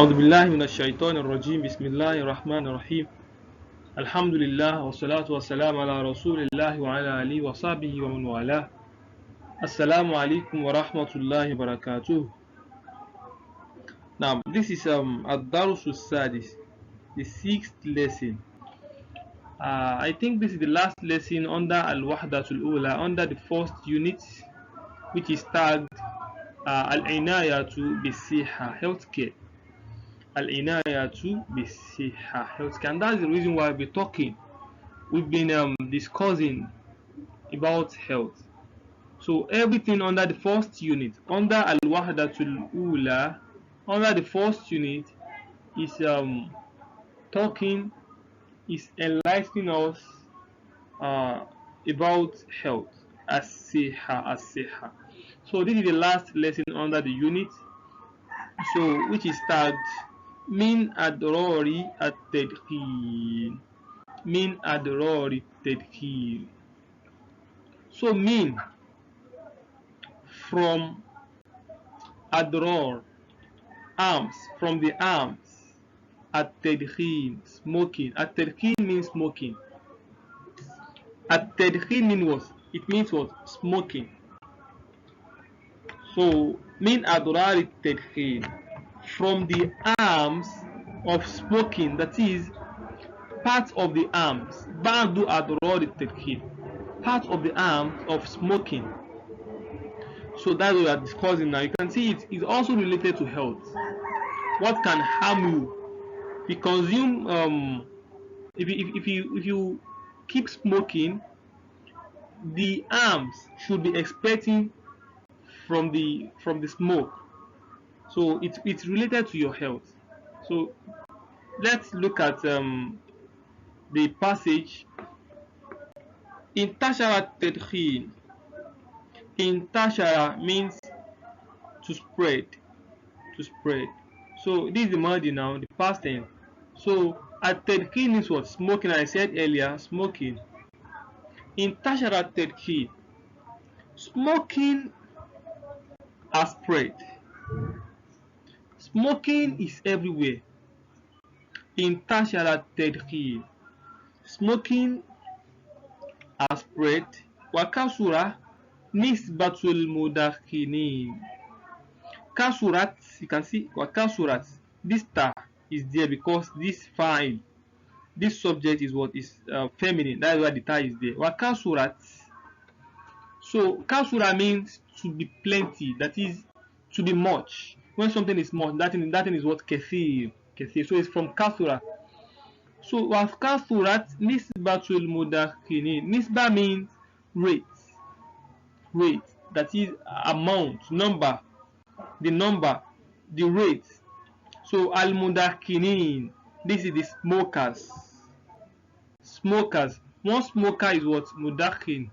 أعوذ بالله من الشيطان الرجيم بسم الله الرحمن الرحيم الحمد لله والصلاة والسلام على رسول الله وعلى آله وصحبه ومن والاه. Assalamu alaikum wa rahmatullahi wa barakatuh. Now this is Ad-Darusu Sadis, the sixth lesson. I think this is the last lesson under Al-Wahdatul Ula, under the first unit, which is tagged Al-Inayatu Bisiha, healthcare. Al-Inayatu Bisiha, healthcare. And that's the reason why we've been discussing about health. So everything under the first unit, under Al-Wahdatul Ula, under the first unit is enlightening us about health, as-siha. So this is the last lesson under the unit, so which is tagged Min Adrori at-Tadkhil. Min Adrori at-Tadkhil. So min from adror, arms, from the arms. At-tadkhil, smoking. At-tadkhil means smoking. At-tadkhil means what? It means what? Smoking. So min adrar at-tadkhil, from the arms of smoking, that is part of the arms. Ba'du adrar at-tadkhil, part of the arms of smoking. So that's what we are discussing now. You can see it is also related to health. What can harm you? If you consume, if you keep smoking, the arms should be expecting from the smoke. So it's related to your health. So let's look at the passage. Intashara tadkhil. Intashara means to spread. To spread. So this is the madi now, the past tense. So at-tadkhil means what? Smoking. I said earlier, smoking. Intashara at-tadkhil. Smoking has spread. Smoking is everywhere. Intashara at-tadkhil. Smoking has spread. Wakasura nisbatul mudakhinin. Kasurat, you can see wakasurat. This ta is there because this file, this subject is what is feminine. That's why the ta is there. Wakasurat. So kasura means to be plenty. That is to be much. When something is much, that thing is what kathir. Kathir. So it's from kasura. So wakasurat nisbatul mudakhinin. Nisba means rate. Rate. That is amount, number. The number, the rate. So al-mudakinin, this is the smokers. Smokers. One smoker is what? Mudakin.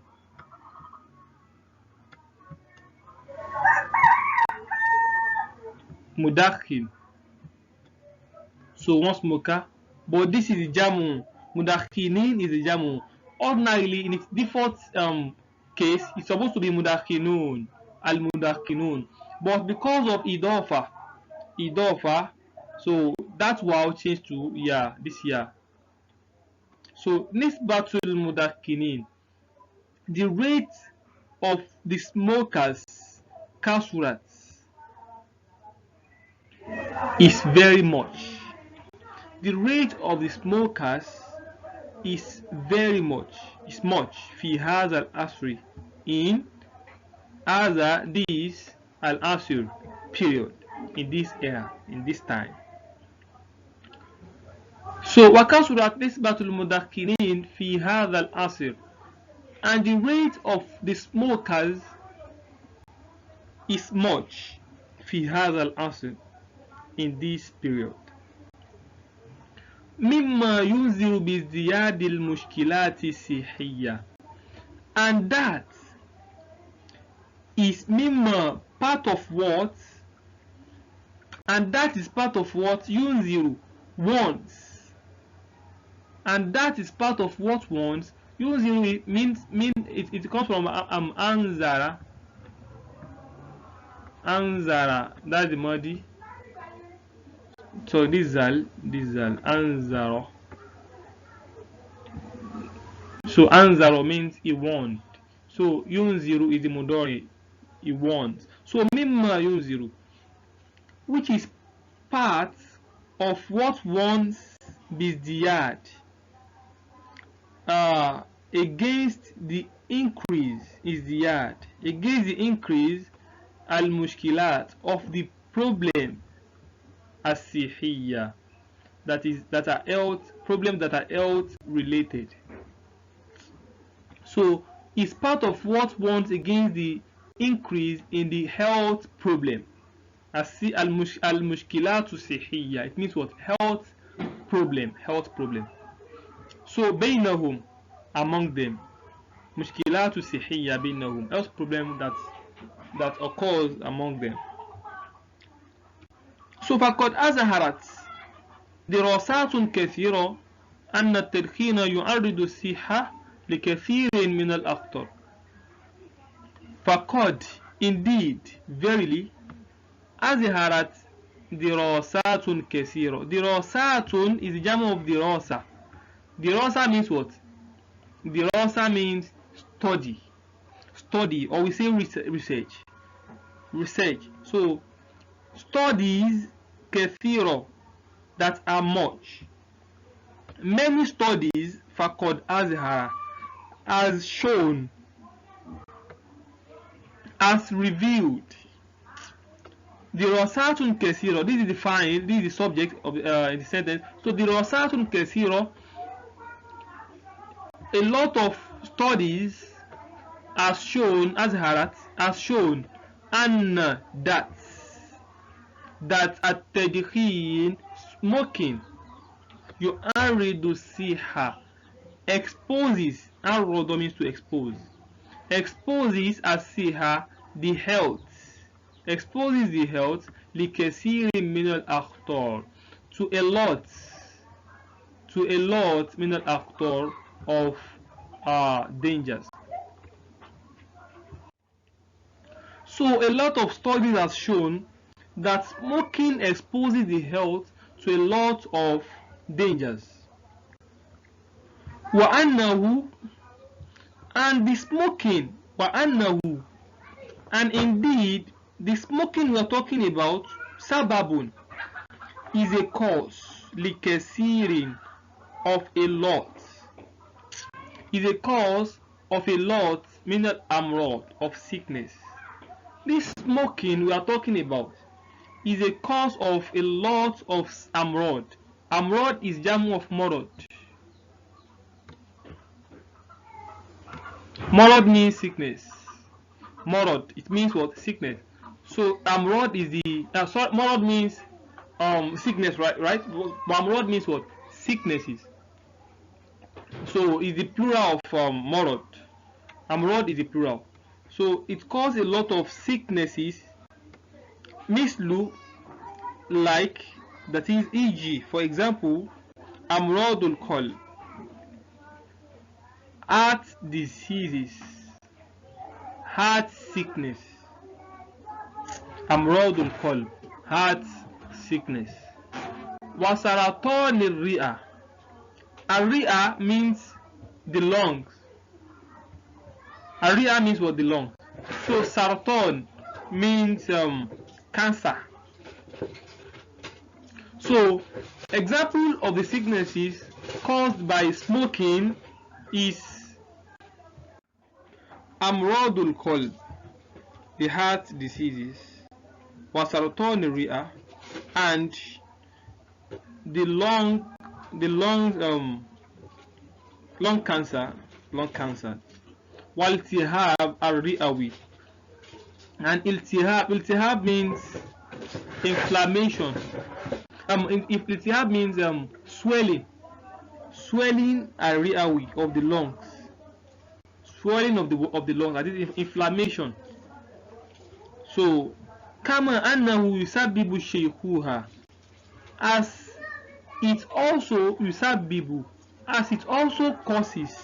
Mudakin. So one smoker. But this is the jamu. Mudakinin is the jamu. Ordinarily, in its default case, it's supposed to be mudakinun. Al-mudakinun. But because of idofa, so that wow changed to this year. So nisbatul mudakinin, the rate of the smokers, kasurat, is very much. The rate of the smokers is very much. Is much. Fi hadha al-asri, in other this al-asr period, in this era, in this time. So wakasurat nisbatul mudakinin fi hadha al-asr, and the rate of the smokers is much fi hadha al-asr, in this period. Mimma yunziru bi ziyadil mushkilati sihiyya, and that is mimma, part of what, and that is part of what yunziru wants, and that is part of what wants. Yunziru it comes from anzara. Anzara, that's the madi. So this zal, anzaro. So anzaro means he warned. So yunziru is the mudori, he warns. So mimma yunziru, which is part of what warns bizdiyad, against the increase, is the yard, against the increase al-mushkilat of the problem as-sihiyya, that are health problems, that are health related. So it's part of what warns against the increase in the health problem. Al-mushkilat as-sihiyya, it means what? Health problem. So bainahum, among them, mushkilatu sihiyya bainahum, health problem that occurs among them. So فقد أظهرت دراسات كثيرة أن التدخين يعرض الصحة لكثير من الأخطار. فقد, indeed, verily, أظهرت دراسات كثيرة. دراسات is the jam of dirasa. Dirasa means what? Dirasa means study, or we say research. So studies kathiro, that are much. Many studies faqad azhara, as shown, as revealed. Dirasatun kathiro, this is defined, this is the subject of in the sentence. So dirasatun kathiro, a lot of studies as shown, azharat, as shown, and that at-tadkhin, smoking, yu'aridu siha, exposes, arrodo means to expose, exposes as-siha, the health, exposes the health, likasiri min al-akhtar, to a lot min al-akhtar, of dangers. So a lot of studies have shown that smoking exposes the health to a lot of dangers. وَأَنَّهُ, and the smoking, وَأَنَّهُ, and indeed the smoking we are talking about, sababun, is a cause, likasirin, of a lot, is a cause of a lot, minal amrod, of sickness. This smoking we are talking about is a cause of a lot of amrod. Amrod is jamu of morod. Morod means sickness. Morod, it means what? Sickness. So amrod is the morod means sickness, right? But amrod means what? Sicknesses. So it's the plural of morod. Amrod is the plural. So it causes a lot of sicknesses. Mislu, like, that is, e.g., for example, amrodul qalb, heart diseases, heart sickness. Amrodul qalb, heart sickness. Wasaratan al-ri'a. Al-ri'a means the lungs. Al-ri'a means what? The lungs. So saratan means cancer. So example of the sicknesses caused by smoking is amrodul qalb, the heart diseases, wasaratan al-ri'a, and the lung cancer. Waltihab al-ri'awi, and iltihab means inflammation. Iltihab means swelling al-ri'awi, of the lungs, swelling of the lungs, that is inflammation. So kama annahu yusabbibu shaykhuha, as it also yusabbibu, as it also causes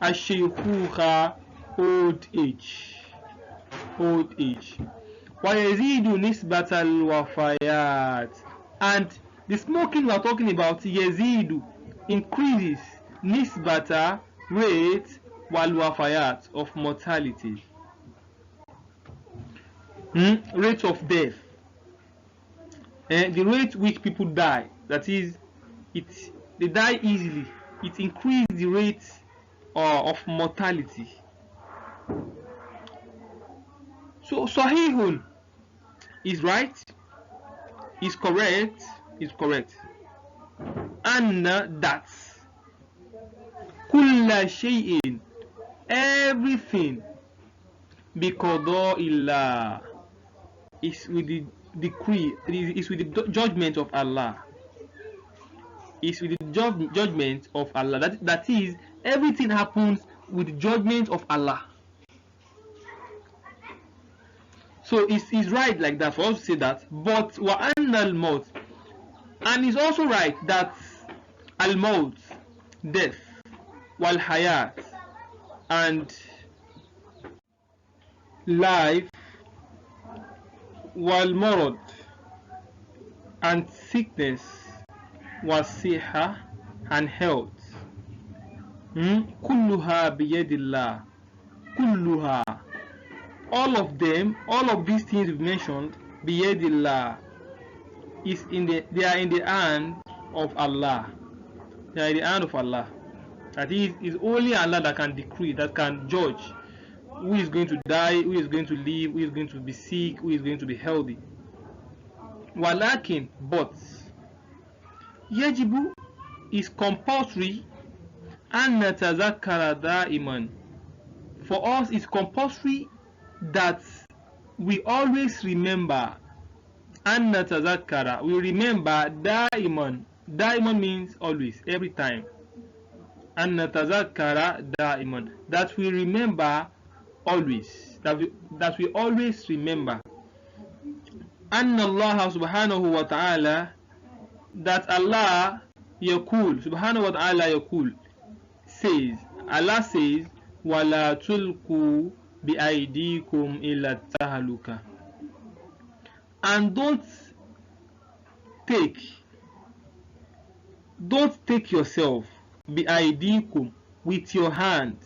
ash-shaykhuha, old age. وَيَزِيدُ نِسْبَةَ الْوَفَيَاتِ. And the smoking we are talking about, يَزِيدُ, increases, nisbata, rate, wal-wafayat, of mortality, rate of death, the rate which people die, that is, they die easily, it increases the rate of mortality. So Sahihun is right, is correct, and that kulla shay'in, everything, biqada'illah, is with the decree, is with the judgment of Allah, is with the judgment of Allah. That is, everything happens with the judgment of Allah. So it's right like that for us to say that. But wa anna al-maut, and it's also right that al-maut, death, wal hayat, and life, wal marad, and sickness, wasiha, and health, kulluha biyadillah, kulluha, all of them, all of these things we've mentioned, biyadillah, they are in the hand of Allah. They are in the hand of Allah. That is, it's only Allah that can decree, that can judge who is going to die, who is going to live, who is going to be sick, who is going to be healthy. Walakin, but yajibu, is compulsory, an natazakkara da'iman, for us it's compulsory that we always remember, an natazakkara, we remember da'iman. Da'iman means always, every time. An natazakkara da'iman, that we remember always, that we always remember. Anna Allah subhanahu wa ta'ala, that Allah yaqul, subhanahu wa ta'ala yaqul, says, Allah says, wala tulku bi aydikum ila tahaluka, and don't take yourself bi aydikum, with your hands,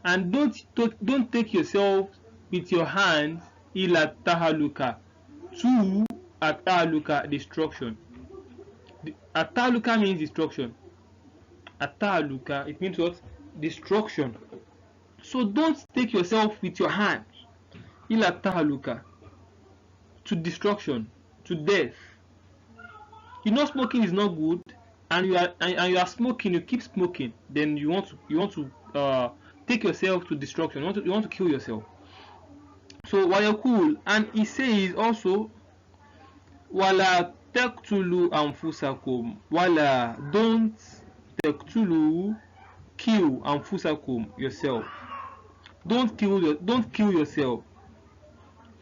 and don't take yourself with your hands ila tahaluka, to ataluka, destruction. Ataluka means destruction. Ataluka, it means what? Destruction. So don't take yourself with your hands ila tahaluka, to destruction, to death. You know smoking is not good, and you are smoking, you keep smoking, then you want to take yourself to destruction. You want to kill yourself. So wayakul, and he says also, wala taqtulu anfusakum, wala, don't taqtulu, kill, anfusakum, yourself. Don't kill yourself.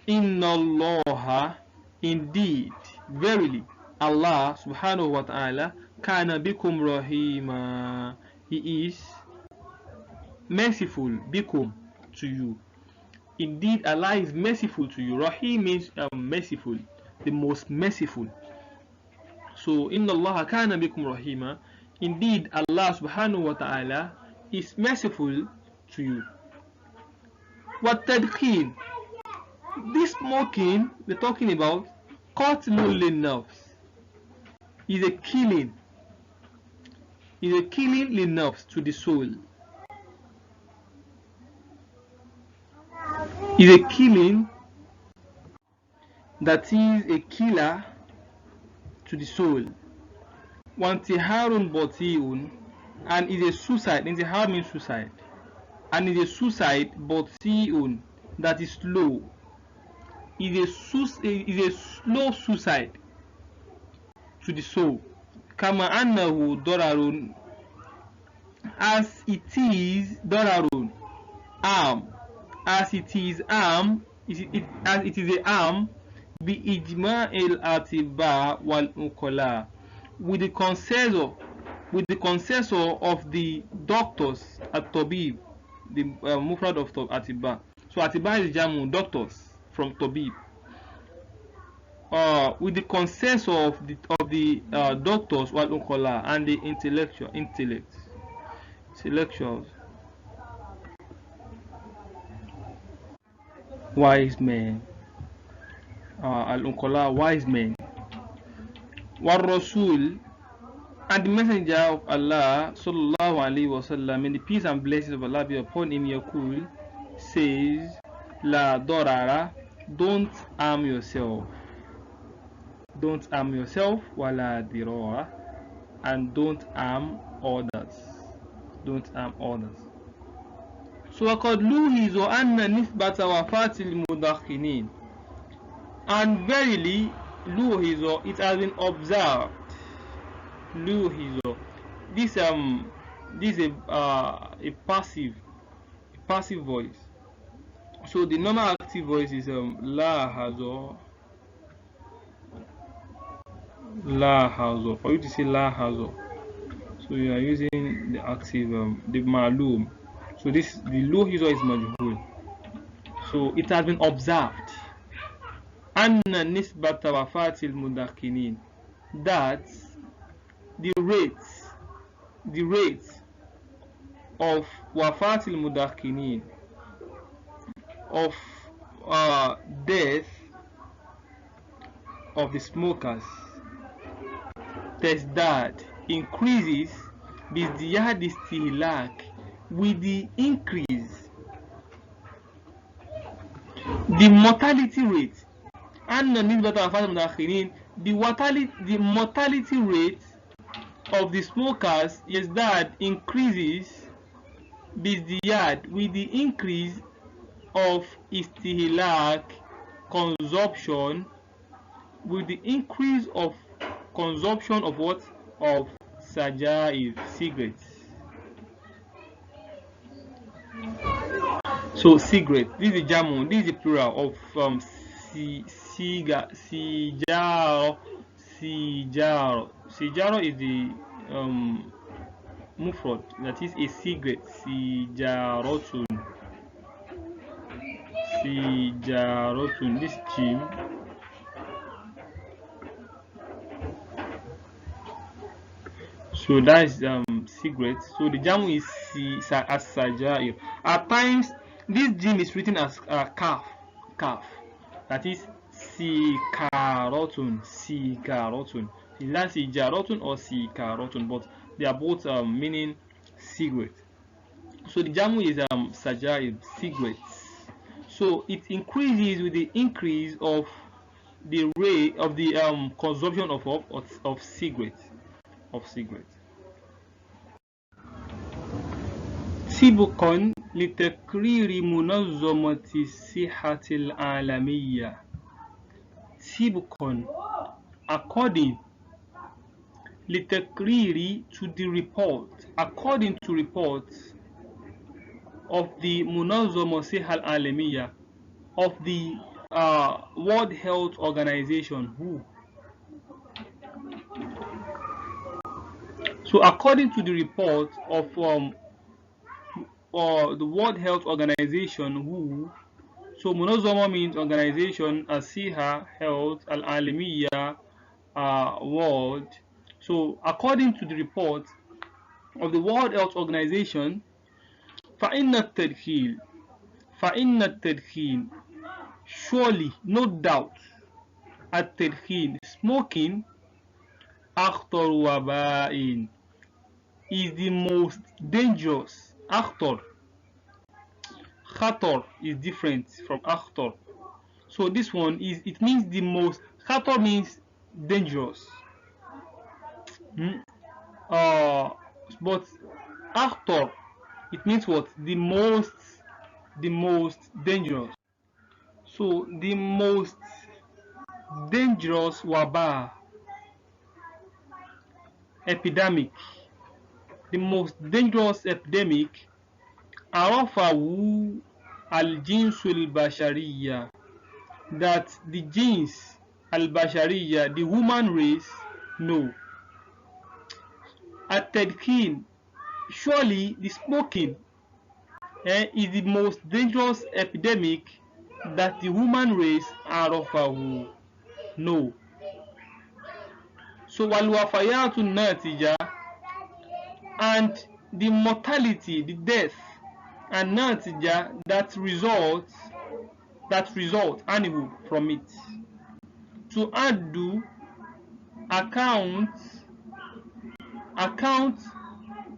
Inna Allah, indeed, verily, Allah subhanahu wa ta'ala, kana bikum rahima, he is merciful, bikum, to you. Indeed, Allah is merciful to you. Rahim means merciful, the most merciful. So, inna Allah kana bikum rahima, indeed, Allah subhanahu wa ta'ala is merciful to you. What tadkhin? This smoking we're talking about, qatlul linnafs, is a killing. Is a killing linnafs, to the soul. Is a killing that is a killer to the soul. Wantiharun botiun, and is a suicide. Intihar means suicide, and is a suicide botiun, that is slow. Is a slow suicide to the soul. Kama annahu dararun, as it is dararun, harm, as it is harm, as it is a harm, bi ijma al atiba wal uqala, with the consensus of the doctors at tabib, the mufrad of atiba. So atiba is jamu, doctors, from Tabib, with the consensus of the doctors and the intellectuals, wise men, wise men, Rasul, and the messenger of Allah sallallahu alaihi wasallam, and the peace and blessings of Allah be upon him, Yaqul, says, La dorara, don't harm yourself. Don't harm yourself, wala dirara, and don't harm others. Don't harm others. So وقد لوحظ أن نسبة وفاة المدخنين, and verily لوحظ, it has been observed. لوحظ, this is a passive voice. So the normal active voice is لاحظ. For you to say لاحظ, so you are using the active, the ma'lum. So the louhiza is majhul. So it has been observed, anna nisbata wafati al-mudakinin, that the rate of wafati al-mudakinin, of death of the smokers, that increases bizdiyad istihlak, with the increase, the mortality rate, and the mortality rate of the smokers is that increases bizdiyad, with the increase of istihlak, consumption, with the increase of consumption of what? Of sajair, cigarettes. So cigarette, this is jamun, this is the plural of sijaro. Sijaro is the mufrad, that is a cigarette. Sijarotun, this jim. So that is cigarette. So the jamu is as sajair. At times this jim is written as kaf, that is sikarotun. That's sijarotun or sikarotun, but they are both meaning cigarette. So the jamu is sajair, cigarettes. So it increases with the increase of the rate of the consumption of cigarettes. سبقا لتقرير منظمة الصحة العالمية. سبقا, according, لتقرير, to the report, according to reports of the منظمة الصحة العالمية, of the World Health Organization, WHO. So according to the report of the World Health Organization, WHO, so Munazama means organization, Asiha, health, Al-Alamiya, world. So according to the report of the World Health Organization, فَإِنَّ التَّدْخِينَ, surely, no doubt, at-tadkhin, smoking, أخطر وباء, is the most dangerous. Akhtar, khatar is different from akhtar. So this one is, it means the most. Khatar means dangerous. But akhtar, it means what? The most dangerous. So the most dangerous waba, epidemic, the most dangerous epidemic, Arafahu al-jinsul bashariya, that the jins al-bashariya, the human race, know. At-tadkhin, surely the smoking is the most dangerous epidemic that the human race عرفه. No. So والوفيات الناتجة, and the mortality, the death, and natija, that result anyway from it. To addu, account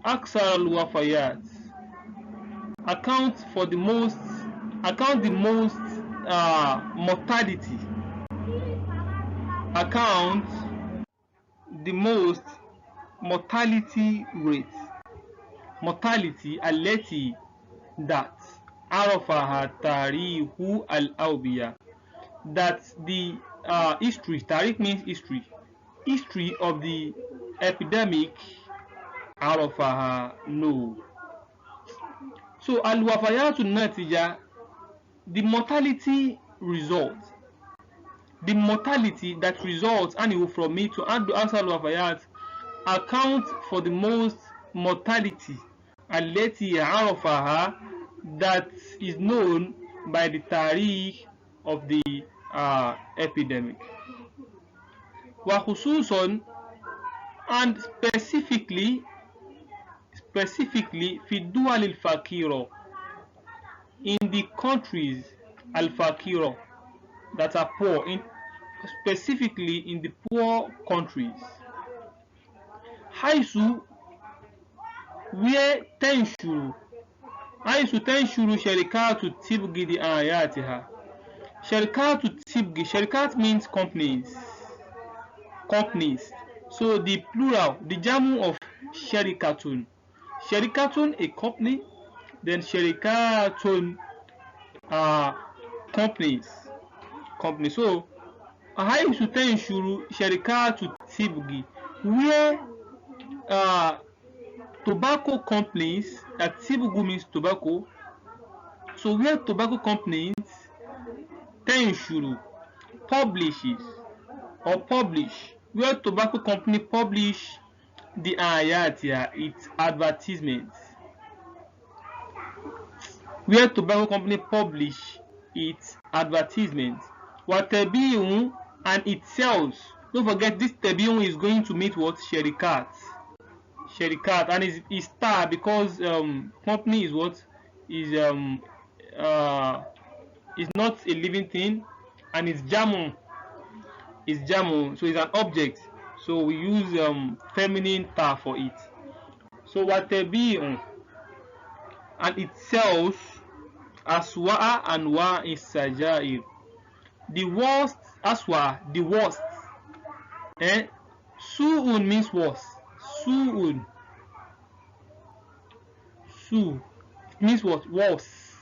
aksar al-wafayat, account the most mortality, account the most mortality rate, mortality alleti, that arafaha tarihu al-awbiya, that the history, tariq means history of the epidemic, arafaha, no. So al-wafayatu natija, the mortality result, the mortality that results anyway from it, to answer al-wafayat, account for the most mortality alleti arafaha, that is known by the tariq of the epidemic. Wa khususan, and specifically fi dual al-fakiro, in the countries al-fakiro that are poor, specifically in the poor countries. Haisu, where tenshuru sharikatu tibgi di ayatiha. Sharikatu tibgi, sharikat means companies. So the plural, the jamu of sharikatun, a company, then sharikatun companies. So haisu tenshuru sharikatu tibgi, where tobacco companies, that tibgu means tobacco, so where tobacco companies tenshuru publish, where tobacco company publish the ayatia, its advertisements, where tobacco company publish its advertisements. Watabiun, and it sells. Don't forget, this tabiun is going to meet what? Sharikat, and is star, because company is what? Is not a living thing, and it's jamu, so it's an object, so we use feminine ta for it. So watabiun, and it sells aswa and wa is sajair, the worst, aswa, the worst. Su'un means worse. Su'un, su means what? Worse.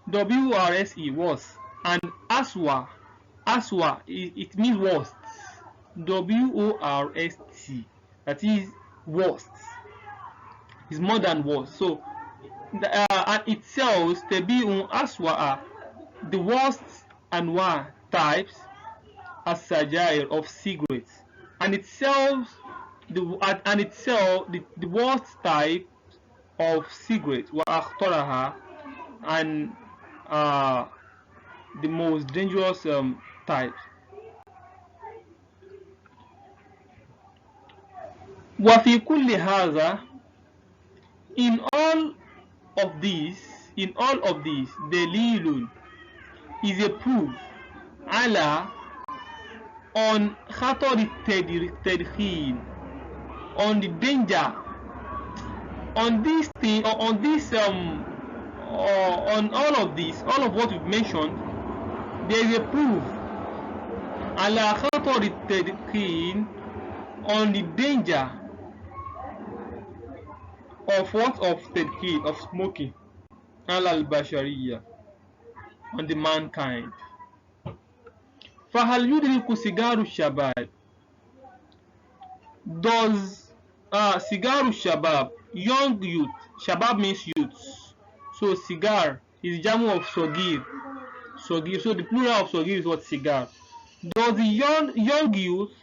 WRSE, worse. And aswa, it means worst. WORST, that is worst. It's more than worse. So and it sells tabi'un aswa, the worst anwa types, as sajair, of cigarettes, and it sells the worst type of cigarettes, wa akhtoraha, and the most dangerous types. Wa fi kulli hadha, in all of these, dalilun, is a proof, ala, on khatar tadkhin, on the danger, on this thing, or on this on all of this, all of what we've mentioned, there is a proof, ala khatar tadkhin, on the danger of what? Of tadkhin, of smoking, ala al-bashariyya, on the mankind. Fahal yudriku sigaru shabab, does sigaru shabab, young youth, shabab means youths, so cigar is jamu of sogir, so the plural of sogir is what? Cigar. Does the young youth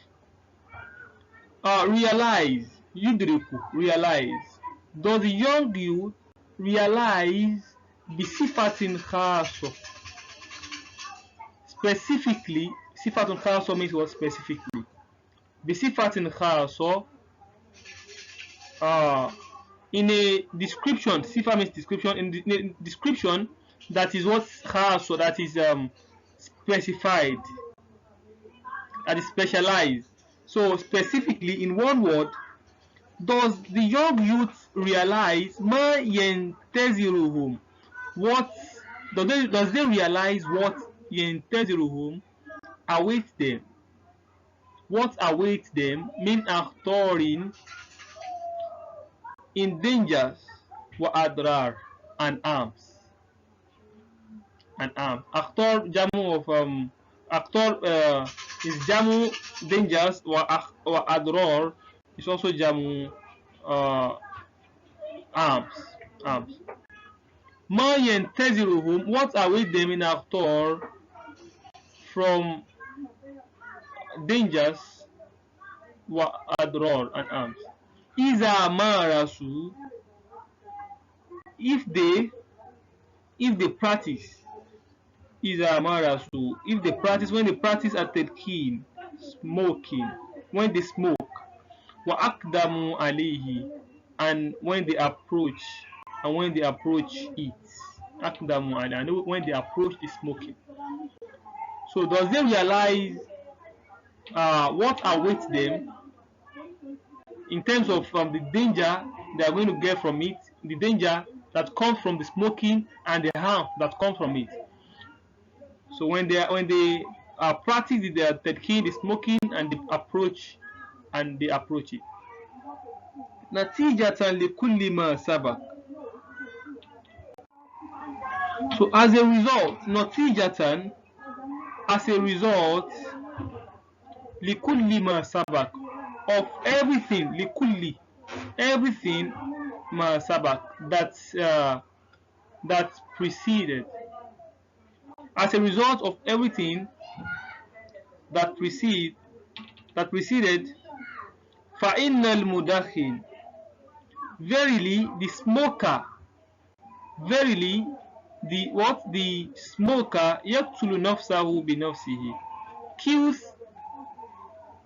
realize, yudriku, realize, does the young youth realize bisifatin khaso, specifically, sifatun khassa means what specifically. Bisifatin khassa, in a description, sifa means description, in a description that is what khassa, that is specified, that is specialized. So specifically, in one word, does the young youth realize ma yenteziruhum? What does they realize what yenteziruhum awaits them? What awaits them min akhtarin, in dangers, wa adrar, and arms. Akhtar jamu of akhtar is jamu dangers, wa adrar is also jamu arms. Ma yenteziruhum, what awaits them in akhtar, from dangers, wa adrar, and arms. Iza marasu, if they practice, iza marasu, if they practice, when they practice at tadkin, smoking, when they smoke, wa akdamu alayhi, and when they approach it, akdamu alayhi, and when they approach the smoking. So does they realize what awaits them in terms of the danger they are going to get from it, the danger that comes from the smoking and the harm that comes from it. So when they practice their tadkin, the smoking, and they approach it. Natijatan likulli ma sabaq. So as a result, natijatan, as a result, likulli ma sabaq, of everything, likulli, everything ma sabaq, that preceded, as a result of everything that preceded, fa innal mudakhin, verily the smoker, verily the smoker, yaqtulu nafsahu bi nafsihi, kills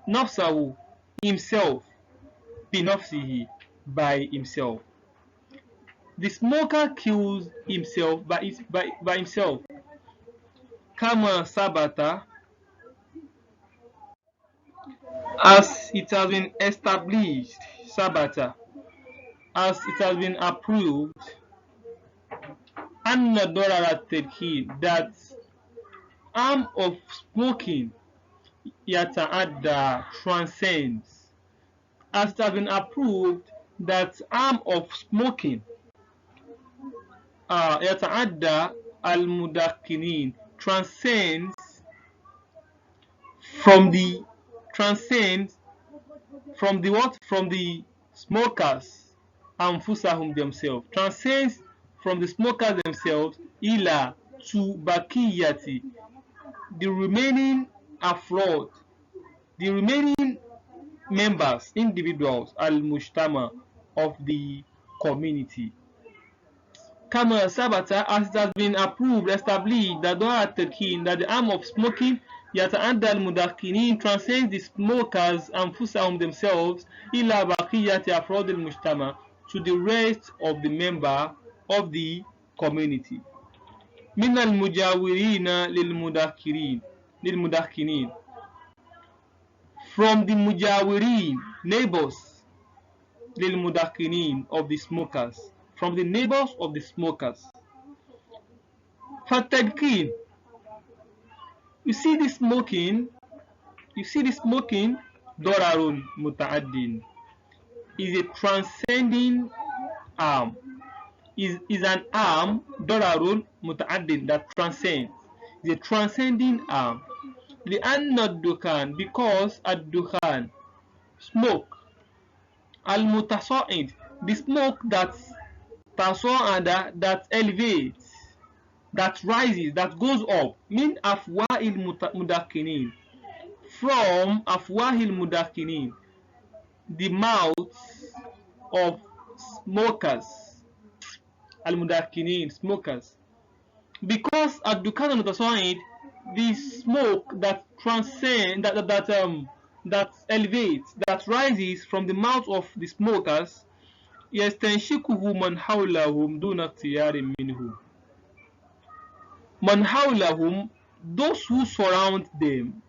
nafsahu, himself, bi nafsihi, by himself. The smoker kills himself by himself. Kama sabata, as it has been established, sabata, as it has been approved, anna dorara tadkin, that harm of smoking, yata'adda, transcends, as it has been approved that harm of smoking, yata'adda al-mudakkinin, transcends from the what? From the smokers, anfusahum, themselves, transcends from the smokers themselves, ila, to bakiyati, the remaining afrod, the remaining members, individuals, al-mujtama, of the community. Kama sabata, as it has been approved, established, that the harm of smoking, yata'adda al-mudakkinin, transcends the smokers anfusahum, themselves, ila bakiyati afrod al-mujtama, to the rest of the member of the community. Min al-mujawirina lil-mudakkinin, from the mujawirin, neighbors, lil-mudakkinin, of the smokers, from the neighbors of the smokers. Fatadkin, you see the smoking, dorarun muta'addin, is a transcending arm, is an arm, dorarun muta'addin, that transcends, is a transcending arm. Li'anna ad-dukhan, because ad-dukhan, smoke, al-mutasa'id, the smoke that tasa'ada, that elevates, that rises, that goes up, min afwa'il mudakkinin, from afwa'il mudakkinin, the mouths of smokers, al-mudakkinin, smokers. Because ad-dukhan al-mutasa'id, the smoke that transcends, that elevates, that rises from the mouth of the smokers, يستنشقه من حولهم دون اختيار منه. من حولهم, those who surround them,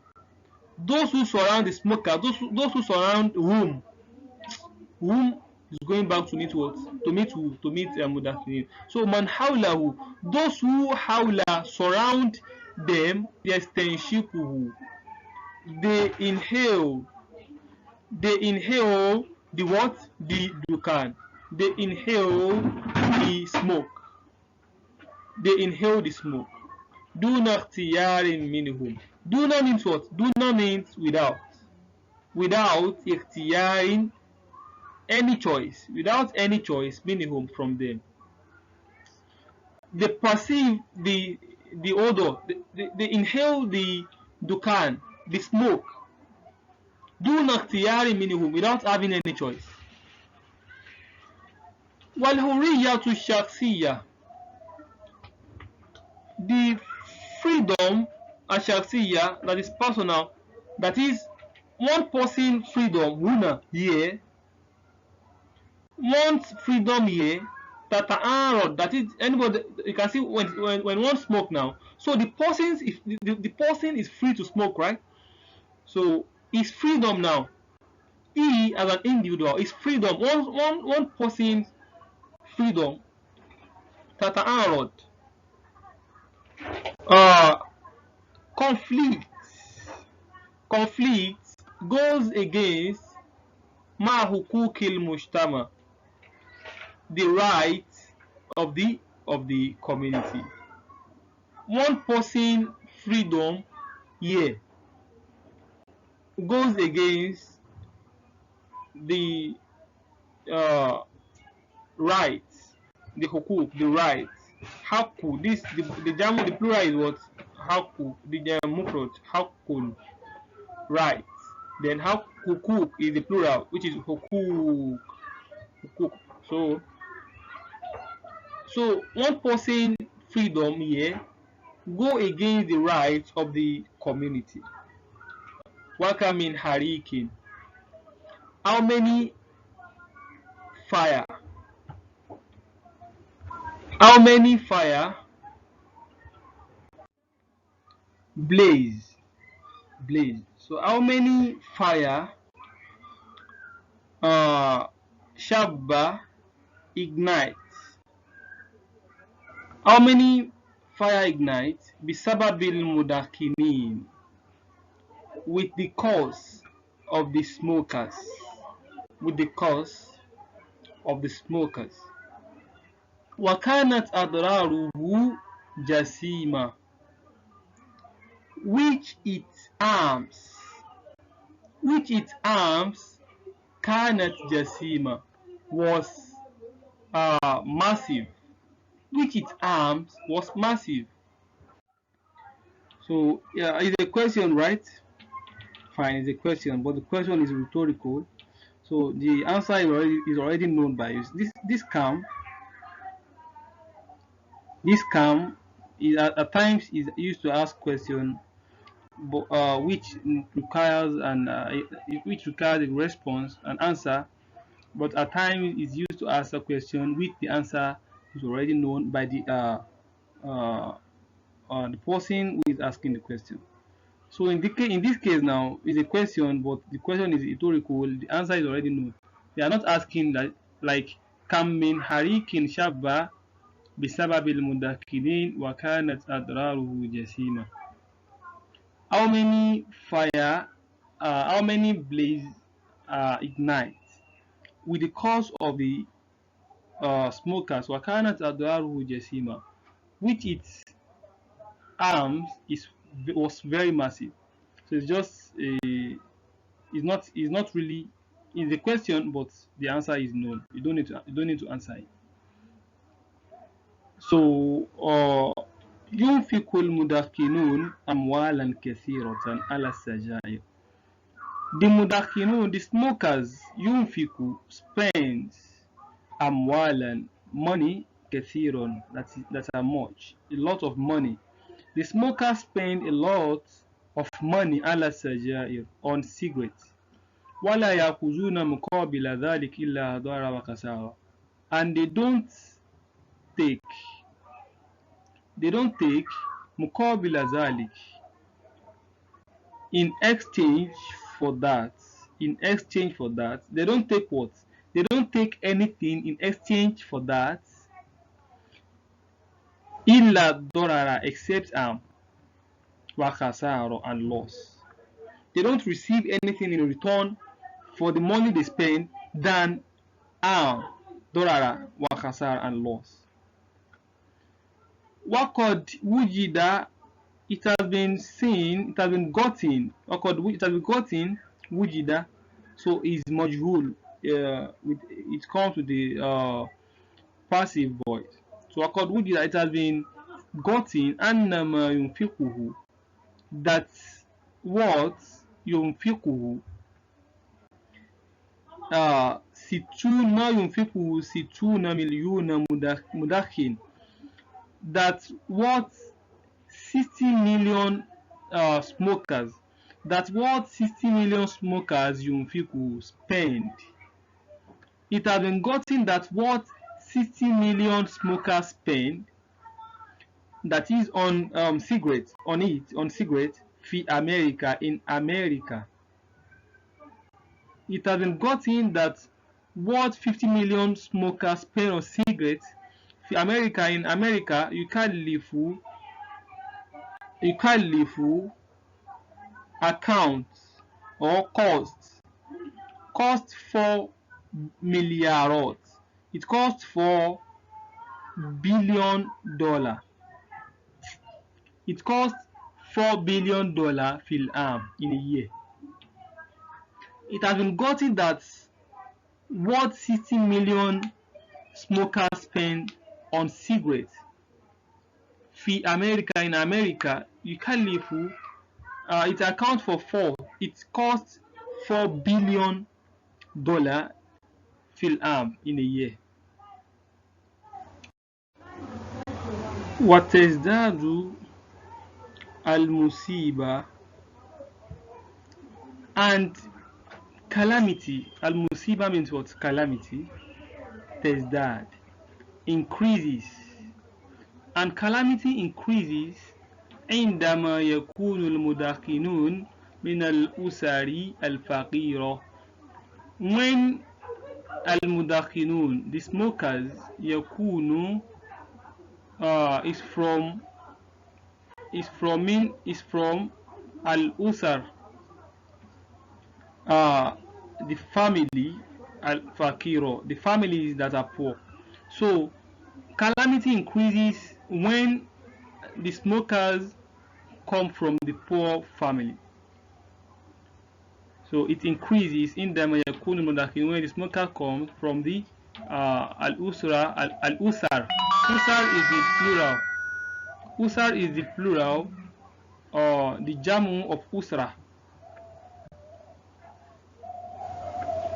those who surround the smoker, those who surround whom is going back to meet what? To meet who? To meet Mudafinin. So man hawlahu, those who hawla surround them, yastanshikuhu. They inhale the what? The dukan. They inhale the smoke. They inhale the smoke. Duna ikhtiyarin minhum. Duna means what? Duna means without. Without ikhtiyarin, any choice. Without any choice, minhum, from them. They perceive the odor. They inhale the dukan, the smoke. Duna ikhtiyarin minhum, without having any choice. Wal-hurriyatu shakhsiyya. The freedom shakhsiyya, that is personal, that is one person freedom huna here, one's freedom here, that is anybody. You can see when one smoke now, so the person is free to smoke, right? So his freedom now, he as an individual, is freedom, one person's freedom, tata'arad, conflict goes against ma hukukil mujtama, the rights of the community. One person freedom here goes against the rights, the hukuk, the rights. Haku, this the jamu, the plural is what? Haku, the mufrad, hakun, rights. Then hukuk is the plural, which is hukuk. So one person freedom here go against the rights of the community. Wakamin harikin. How many fire? How many fire? Blaze. So how many fire? Shabba ignites. How many fire ignites? Bisababil mudakinin, with the cause of the smokers. With the cause of the smokers. Wakanat adraruhu jasima, which its arms kanat jasima, was massive. Which its arms was massive. So yeah, it's a question, right? Fine, it's a question, but the question is rhetorical. So the answer is already known by you. This calm is at times is used to ask question, but which requires a response, an answer, but at times is used to ask a question with the answer is already known by the person who is asking the question. So in this case now is a question, but the question is rhetorical. The answer is already known. They are not asking that, like kam min harikin shabba bisababil mudakinin wa kanat adraruhu jasima. How many fire, how many blaze ignite with the cause of the smokers, wa kanat adraruhu jasima, which its arms was very massive. So it's just it's not really in the question, but the answer is known. You don't need to answer it. So ينفق المدخنون أموالا كثيرة على السجائر. The mudakhinun, the smokers, yunfiku, spends amwalan, money, kathiron, that are much, a lot of money, The smokers spend a lot of money على السجائر on cigarettes ولا يأخذون مقابل ذلك إلا ضرر وخسارة, and take they don't take مقابل ذلك in exchange for that they don't take what? They don't take anything in exchange for that إلا ضرر, except وخسارة, and loss. They don't receive anything in return for the money they spend than ضرر وخسارة, and loss. وقد وجد, it has been seen, it has been gotten, وجد, so is majhul, it comes with the passive voice. So وقد وجد, it has been gotten أنما ينفقه, that what ينفقه ستون مليون مدخن, that what 60 million smokers, ينفقه spend. It has been gotten that what 60 million smokers spend, that is on cigarettes, on cigarettes, في America, in America. It has been gotten that what 50 million smokers spend on cigarettes في America, in America, يكلف account or cost 4 مليارات. It costs $4 billion. It costs $4 billion في العام, in a year. It has been gotten that what 60 million smokers spend on cigarettes في America, in America, يكلف it accounts for 4, it costs $4 billion في العام, in a year. وتزداد المصيبة, and calamity. Al-musiba means what? Calamity. تزداد, increases, and calamity increases عندما يكون المدخنون من الأسر الفقيرة, when المدخنون, the smokers, يكون is from al-usar, the family, al-fakiro, the families that are poor. So calamity increases when the smokers come from the poor family. So it increases in the yakun al-mudakhin, when the smoker comes from the al-usra, al-usar. Usar is the plural. Usar is the plural, or the jamu of usra.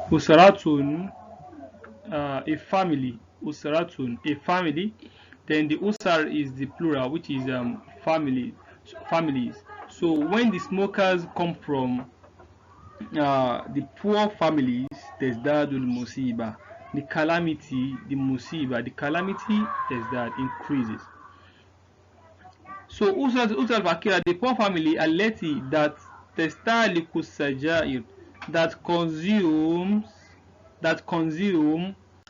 Usratun, a family. Usratun, a family. Then the usar is the plural, which is families. So when the smokers come from the poor families, tazdadul musiba, the calamity, the musiba, the calamity tazdad, increases. So usrat fakira, the poor family, aleti, that testaliku sajair, that consume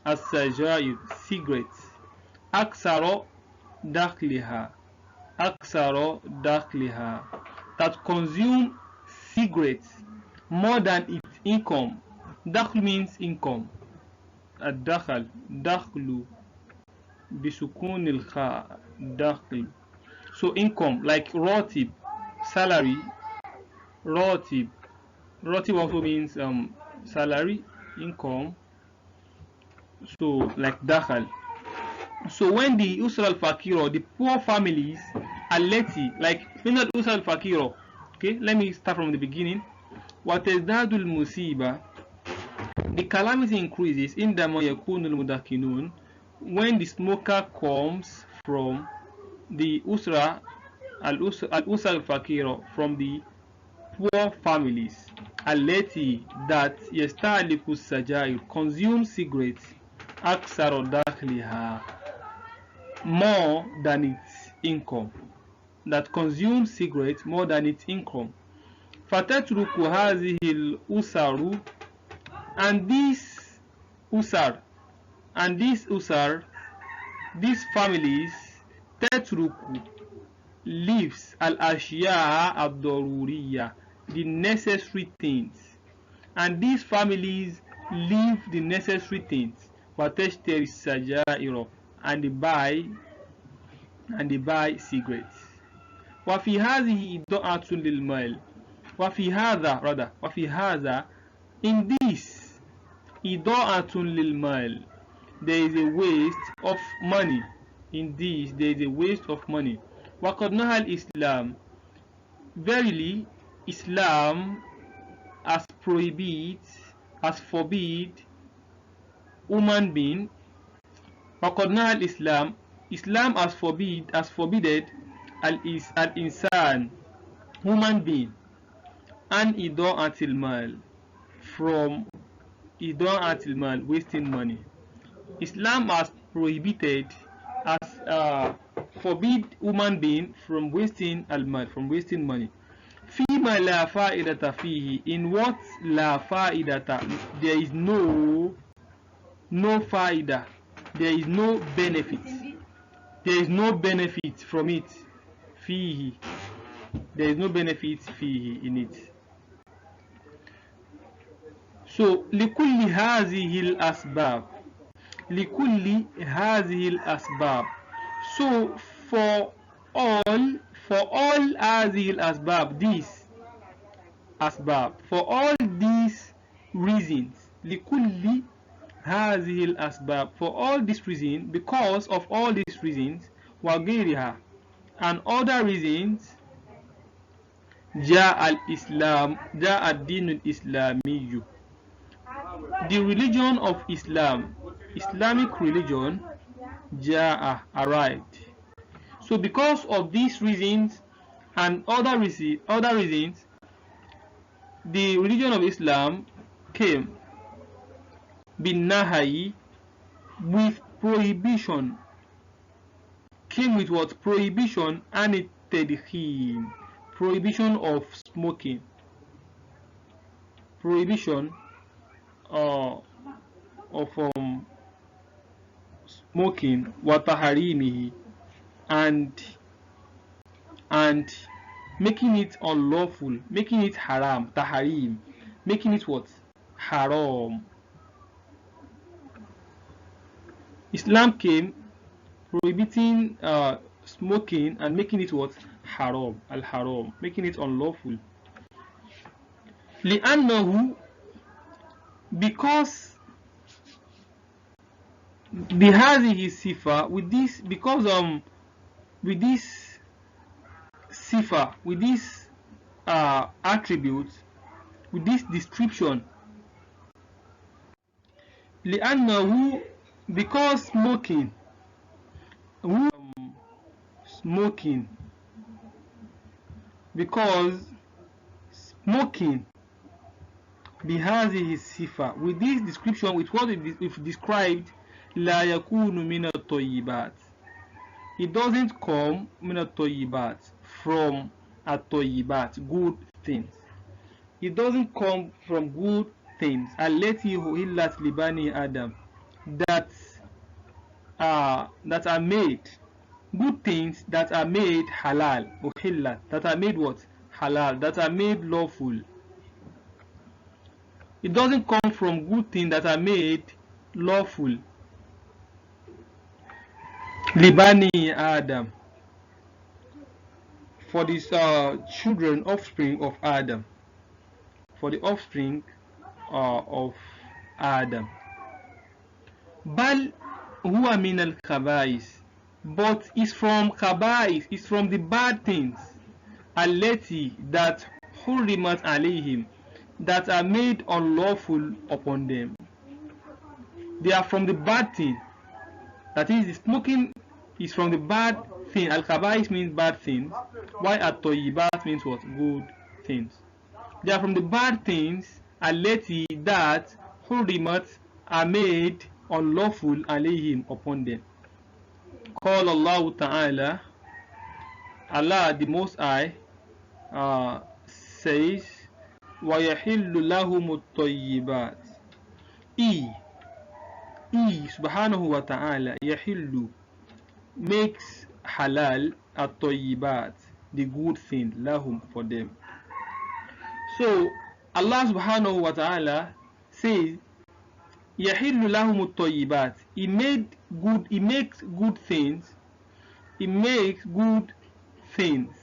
as sajair, cigarettes, aksaro dakhliha, that consume cigarettes more than its income. Dakhl means income. Ad-dakhal, dakhlu, bisukun al-kha, dakhlu. So income, like rotib, salary, rotib. Rotib also means salary, income. So like dakhal. So when the usra al-fakiro, the poor families, aleti, like minal usra al-fakiro. Okay, let me start from the beginning. وتزداد المصيبة, the calamity increases عندما يكون المدخنون, when the smoker comes from the usra al-usar al-fakira, from the poor families, التي that يستهلك السجائر, consume cigarettes, أكثر دخلها, more than its income, that consumes cigarettes more than its income. فتترك هذه الأسر, and these families, تترك, leaves, الأشياء الضرورية, the necessary things, and these families leave the necessary things. وتشتري السجائر, and they buy cigarettes. وفي هذه إضاعة للمال, وفي هذا, in this, إضاعة للمال, there is a waste of money. In this, there is a waste of money. وقد نهى الإسلام, verily Islam has forbid human being. وقد نهى الإسلام, Islam has forbidden al-insan, human being, and إضاعة المال, from إضاعة المال, wasting money. Islam has forbid human being from wasting al-mal, from wasting money. فيما لا فائدة فيه, in what لا فائدة, there is no faida, there is no benefit, from it. فيه, there is no benefit فيه, in it. So لكل هذه الأسباب, so for all هذه الأسباب, for all these reasons, لكل هذه الأسباب, for all this reason, because of all these reasons, وغيرها, and other reasons, جاء الدين الإسلامي, the religion of Islam, Islamic religion, جاء, arrived. So because of these reasons and other reasons, the religion of Islam came بالنهي, with prohibition, came with what? Prohibition, and التدخين, prohibition of smoking, prohibition of smoking, وتحريمه, and making it unlawful, making it haram, taharim, making it what? Haram. Islam came prohibiting smoking and making it what? Haram, al-haram, making it unlawful. لأنه, because بهذه الصفة, with this, because with this sifa, with this attribute, with this description, لأنه, because smoking, because smoking, بهذه الصفة, with this description, with what it described, لا يكون من الطيبات, it doesn't come من الطيبات, from الطيبات, good things, it doesn't come from good things, التي أحلت لبني آدم, that are made, good things that are made halal, أحلت, that are made what? Halal, that are made lawful. It doesn't come from good things that are made lawful. Libani Adam, for these children, offspring of Adam, for the offspring of Adam. Bal huwa min al khaba'is, but it's from khaba'is, it's from the bad things. Allati, that hurrimat alayhim, that are made unlawful upon them. They are from the bad thing. That is, the smoking is from the bad thing, al-khaba'is means bad things, while at-tayyibat means what? Good things. They are from the bad things, allati, that hurimat, are made unlawful alayhim, upon them. Qala Allah Ta'ala, Allah the Most High says, وَيَحِلُّ لَهُمُ الطَّيِّبَاتِ. He subhanahu wa ta'ala, yahillu, makes halal at-tayyibat, the good thing, lahum, for them. So Allah subhanahu wa ta'ala says, yahillu lahum at-tayyibat. He makes good things, He makes good things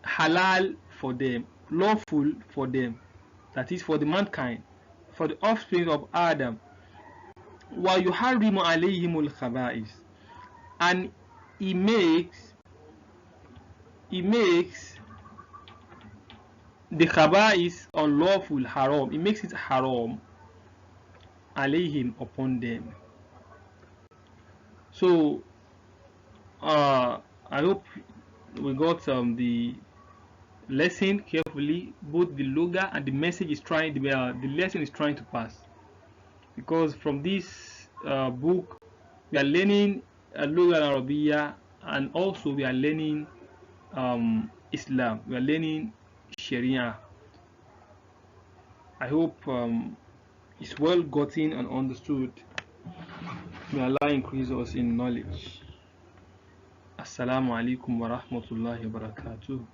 halal for them, lawful for them, that is for the mankind, for the offspring of Adam. Wa yuharrimu alayhimul khaba'is, and he makes the khaba'is unlawful, haram. He makes it haram alayhim, upon them. So I hope we got the lesson carefully, both the loga and the message is trying, the lesson is trying to pass, because from this book we are learning Lugha al-Arabiya, and also we are learning Islam, we are learning Sharia. I hope it's well gotten and understood. May Allah increase us in knowledge. Assalamu alaikum wa rahmatullahi wa barakatuh.